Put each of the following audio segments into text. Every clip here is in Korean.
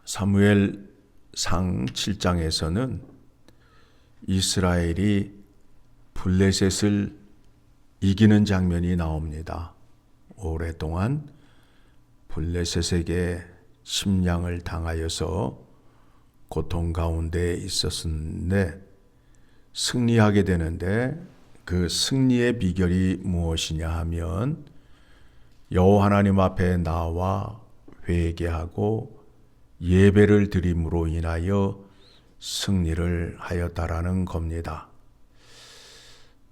사무엘 상 7장에서는 이스라엘이 블레셋을 이기는 장면이 나옵니다. 오랫동안 블레셋에게 침략을 당하여서 고통 가운데 있었는데 승리하게 되는데 그 승리의 비결이 무엇이냐 하면 여호와 하나님 앞에 나와 회개하고 예배를 드림으로 인하여 승리를 하였다라는 겁니다.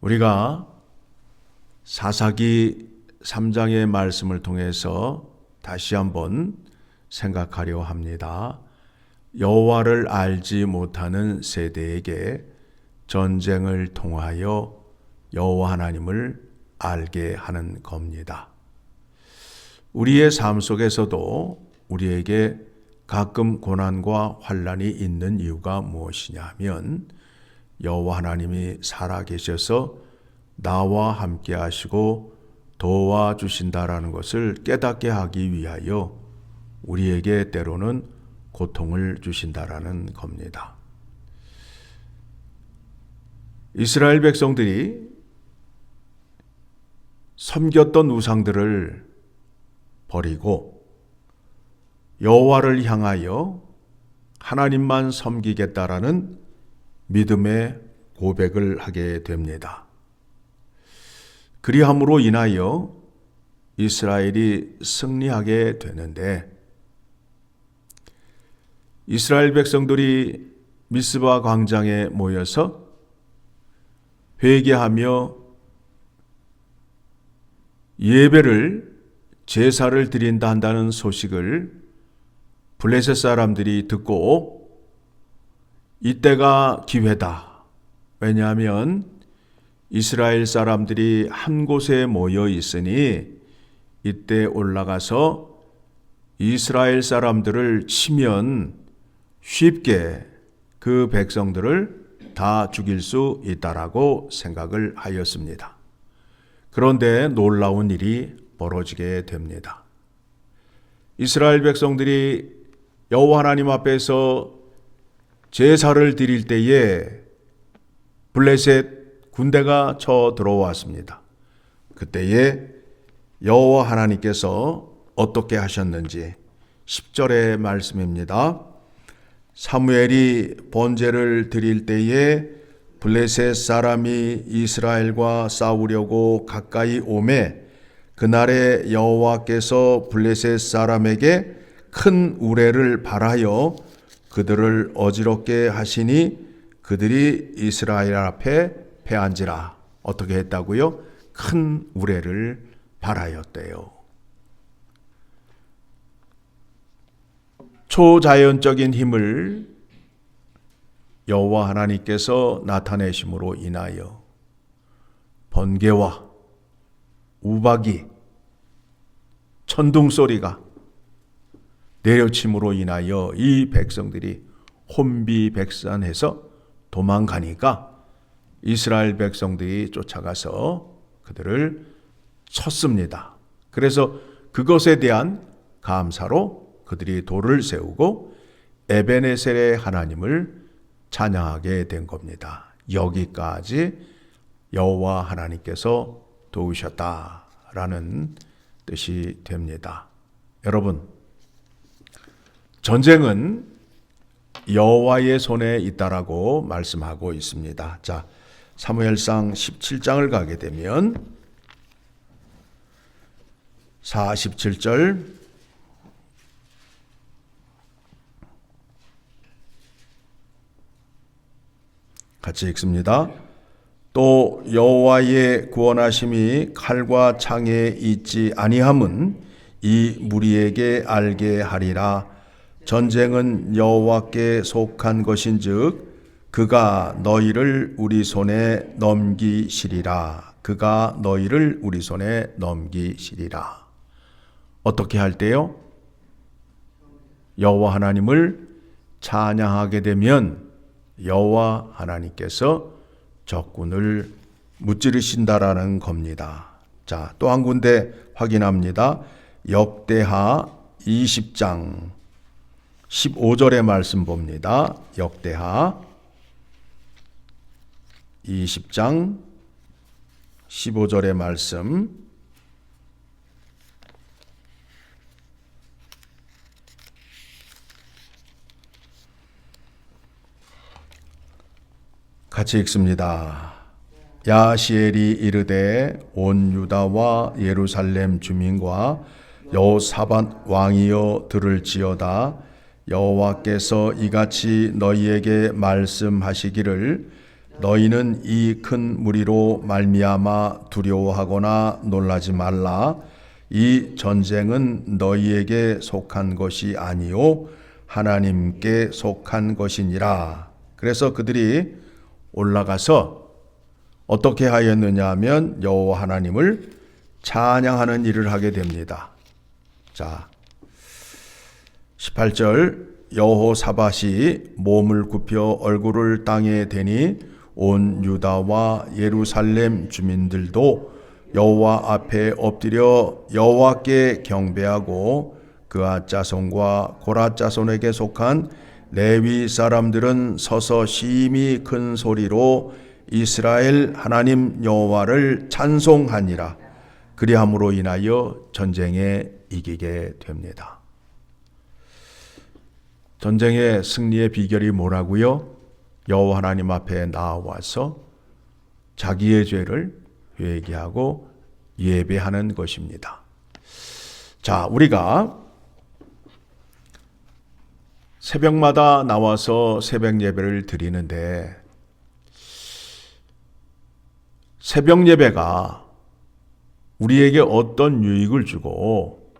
우리가 사사기 3장의 말씀을 통해서 다시 한번 생각하려 합니다. 여호와를 알지 못하는 세대에게 전쟁을 통하여 여호와 하나님을 알게 하는 겁니다. 우리의 삶 속에서도 우리에게 가끔 고난과 환난이 있는 이유가 무엇이냐 하면 여호와 하나님이 살아계셔서 나와 함께 하시고 도와주신다라는 것을 깨닫게 하기 위하여 우리에게 때로는 고통을 주신다라는 겁니다. 이스라엘 백성들이 섬겼던 우상들을 버리고 여호와를 향하여 하나님만 섬기겠다라는 믿음의 고백을 하게 됩니다. 그리함으로 인하여 이스라엘이 승리하게 되는데 이스라엘 백성들이 미스바 광장에 모여서 회개하며 예배를 제사를 드린다 한다는 소식을 블레셋 사람들이 듣고 이때가 기회다. 왜냐하면 이스라엘 사람들이 한 곳에 모여 있으니 이때 올라가서 이스라엘 사람들을 치면 쉽게 그 백성들을 다 죽일 수 있다라고 생각을 하였습니다. 그런데 놀라운 일이 벌어지게 됩니다. 이스라엘 백성들이 여호와 하나님 앞에서 제사를 드릴 때에 블레셋 군대가 쳐 들어왔습니다. 그때에 여호와 하나님께서 어떻게 하셨는지 10절의 말씀입니다. 사무엘이 번제를 드릴 때에 블레셋 사람이 이스라엘과 싸우려고 가까이 오매 그날에 여호와께서 블레셋 사람에게 큰 우레를 발하여 그들을 어지럽게 하시니 그들이 이스라엘 앞에 패한지라. 어떻게 했다고요? 큰 우레를 발하였대요. 초자연적인 힘을 여호와 하나님께서 나타내심으로 인하여 번개와 우박이 천둥 소리가 내려침으로 인하여 이 백성들이 혼비백산해서 도망가니까 이스라엘 백성들이 쫓아가서 그들을 쳤습니다. 그래서 그것에 대한 감사로 그들이 돌을 세우고 에베네셀의 하나님을 찬양하게 된 겁니다. 여기까지 여호와 하나님께서 도우셨다라는 뜻이 됩니다. 여러분, 전쟁은 여호와의 손에 있다라고 말씀하고 있습니다. 자, 사무엘상 17장을 가게 되면 47절 같이 읽습니다. 또 여호와의 구원하심이 칼과 창에 있지 아니함은 이 무리에게 알게 하리라. 전쟁은 여호와께 속한 것인즉 그가 너희를 우리 손에 넘기시리라. 그가 너희를 우리 손에 넘기시리라. 어떻게 할 때요? 여호와 하나님을 찬양하게 되면 여호와 하나님께서 적군을 무찌르신다라는 겁니다. 자, 또 한 군데 확인합니다. 역대하 20장 15절의 말씀 봅니다. 역대하 20장 15절의 말씀. 같이 읽습니다. 야시엘이 이르되 온 유다와 예루살렘 주민과 여호사밧 왕이여 들을지어다. 여호와께서 이같이 너희에게 말씀하시기를 너희는 이 큰 무리로 말미암아 두려워하거나 놀라지 말라. 이 전쟁은 너희에게 속한 것이 아니요 하나님께 속한 것이니라. 그래서 그들이 올라가서 어떻게 하였느냐 하면 여호와 하나님을 찬양하는 일을 하게 됩니다. 자, 18절 여호사밧이 몸을 굽혀 얼굴을 땅에 대니 온 유다와 예루살렘 주민들도 여호와 앞에 엎드려 여호와께 경배하고 그앗 자손과 고라 자손에게 속한 레위 사람들은 서서 심히 큰 소리로 이스라엘 하나님 여호와를 찬송하니라. 그리함으로 인하여 전쟁에 이기게 됩니다. 전쟁의 승리의 비결이 뭐라고요? 여호와 하나님 앞에 나와서 자기의 죄를 회개하고 예배하는 것입니다. 자, 우리가 새벽마다 나와서 새벽 예배를 드리는데 새벽 예배가 우리에게 어떤 유익을 주고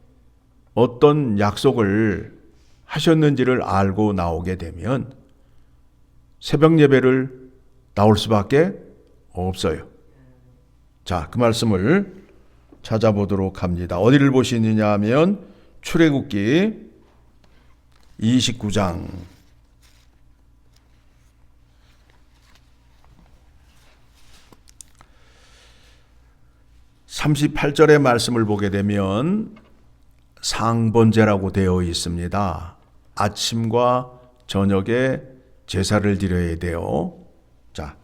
어떤 약속을 하셨는지를 알고 나오게 되면 새벽 예배를 나올 수밖에 없어요. 자, 그 말씀을 찾아보도록 합니다. 어디를 보시느냐 하면 출애굽기 29장 38절의 말씀을 보게 되면 상번제라고 되어 있습니다. 아침과 저녁에 제사를 드려야 돼요. 자,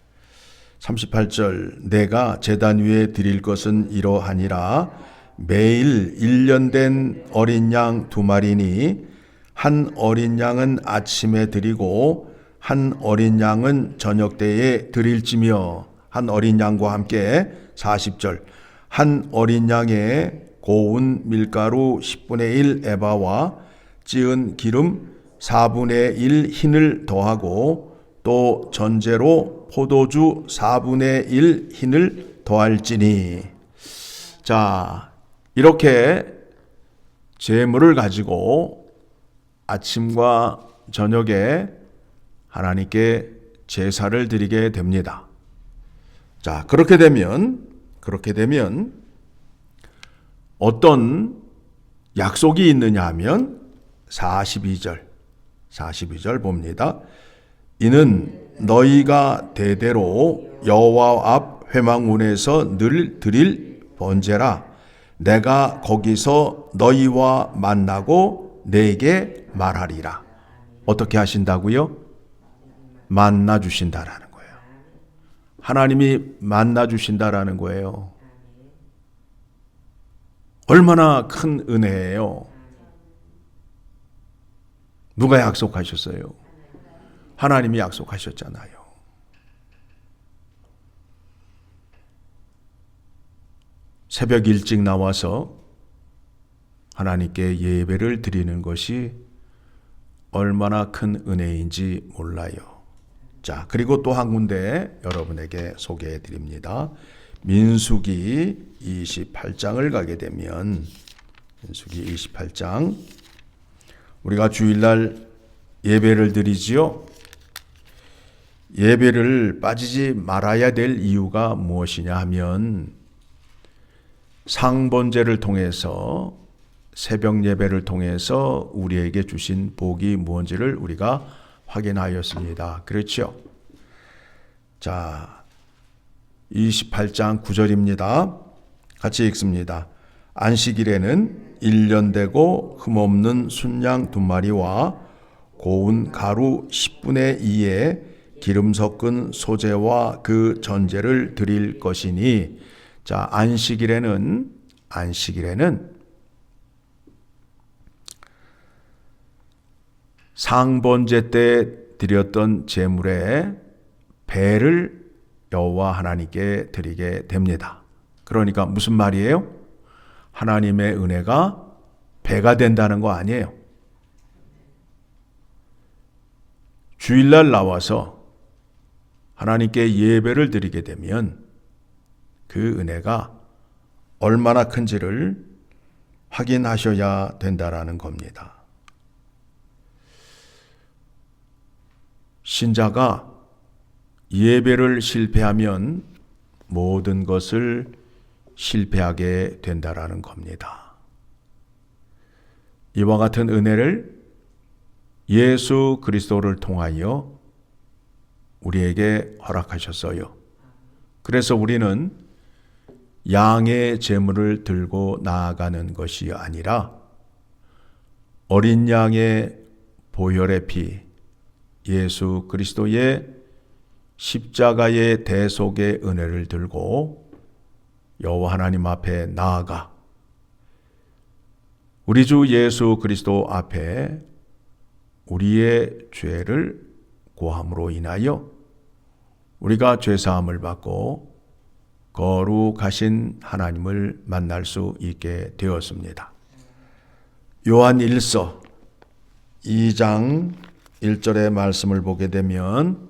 38절 내가 제단 위에 드릴 것은 이러하니라. 매일 1년 된 어린 양 2마리니 한 어린 양은 아침에 드리고 한 어린 양은 저녁 때에 드릴지며 한 어린 양과 함께 40절 한 어린 양에 고운 밀가루 10분의 1 에바와 찌은 기름 4분의 1 흰을 더하고 또 전제로 포도주 4분의 1 흰을 더할지니. 자, 이렇게 제물을 가지고 아침과 저녁에 하나님께 제사를 드리게 됩니다. 자, 그렇게 되면 어떤 약속이 있느냐 하면 42절 봅니다. 이는 너희가 대대로 여호와 앞 회막문에서 늘 드릴 번제라. 내가 거기서 너희와 만나고 내게 말하리라. 어떻게 하신다고요? 만나 주신다라는 거예요. 하나님이 만나 주신다라는 거예요. 얼마나 큰 은혜예요. 누가 약속하셨어요? 하나님이 약속하셨잖아요. 새벽 일찍 나와서 하나님께 예배를 드리는 것이 얼마나 큰 은혜인지 몰라요. 자, 그리고 또 한 군데 여러분에게 소개해 드립니다. 민수기 28장을 가게 되면 민수기 28장 우리가 주일날 예배를 드리지요. 예배를 빠지지 말아야 될 이유가 무엇이냐 하면 상번제를 통해서 새벽 예배를 통해서 우리에게 주신 복이 무엇인지를 우리가 확인하였습니다. 그렇죠? 자, 28장 9절입니다. 같이 읽습니다. 안식일에는 1년 되고 흠없는 순양 2마리와 고운 가루 10분의 2에 기름 섞은 소재와 그 전제를 드릴 것이니. 자, 안식일에는 상번제 때 드렸던 제물의 배를 여호와 하나님께 드리게 됩니다. 그러니까 무슨 말이에요? 하나님의 은혜가 배가 된다는 거 아니에요. 주일날 나와서 하나님께 예배를 드리게 되면 그 은혜가 얼마나 큰지를 확인하셔야 된다라는 겁니다. 신자가 예배를 실패하면 모든 것을 실패하게 된다라는 겁니다. 이와 같은 은혜를 예수 그리스도를 통하여 우리에게 허락하셨어요. 그래서 우리는 양의 제물을 들고 나아가는 것이 아니라 어린 양의 보혈의 피, 예수 그리스도의 십자가의 대속의 은혜를 들고 여호와 하나님 앞에 나아가 우리 주 예수 그리스도 앞에 우리의 죄를 고함으로 인하여 우리가 죄사함을 받고 거룩하신 하나님을 만날 수 있게 되었습니다. 요한 1서 2장 1절의 말씀을 보게 되면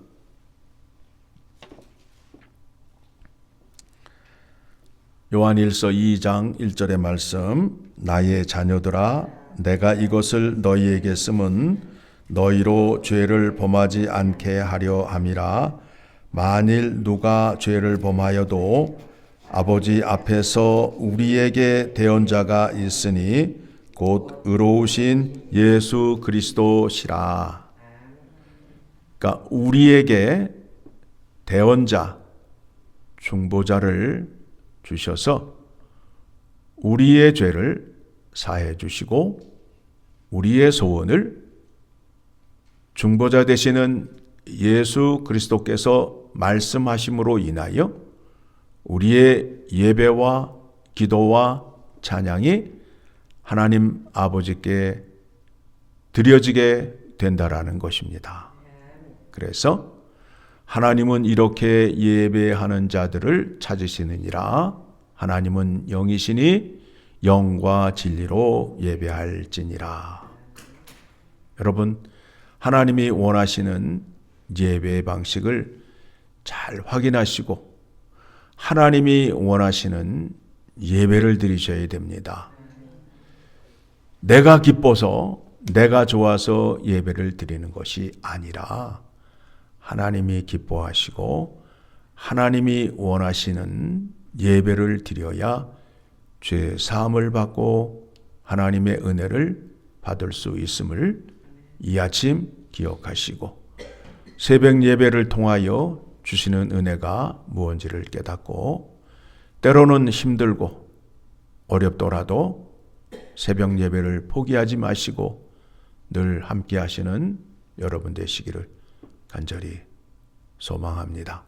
요한 1서 2장 1절의 말씀, 나의 자녀들아 내가 이것을 너희에게 쓰면 너희로 죄를 범하지 않게 하려 함이라. 만일 누가 죄를 범하여도 아버지 앞에서 우리에게 대언자가 있으니 곧 의로우신 예수 그리스도시라. 그러니까 우리에게 대언자, 중보자를 주셔서 우리의 죄를 사해 주시고 우리의 소원을 중보자 되시는 예수 그리스도께서 말씀하심으로 인하여 우리의 예배와 기도와 찬양이 하나님 아버지께 드려지게 된다라는 것입니다. 그래서 하나님은 이렇게 예배하는 자들을 찾으시느니라. 하나님은 영이시니 영과 진리로 예배할지니라. 여러분, 하나님이 원하시는 예배의 방식을 잘 확인하시고 하나님이 원하시는 예배를 드리셔야 됩니다. 내가 기뻐서 내가 좋아서 예배를 드리는 것이 아니라 하나님이 기뻐하시고 하나님이 원하시는 예배를 드려야 죄 사함을 받고 하나님의 은혜를 받을 수 있음을 이 아침 기억하시고 새벽 예배를 통하여 주시는 은혜가 무엇인지를 깨닫고 때로는 힘들고 어렵더라도 새벽 예배를 포기하지 마시고 늘 함께 하시는 여러분 되시기를 간절히 소망합니다.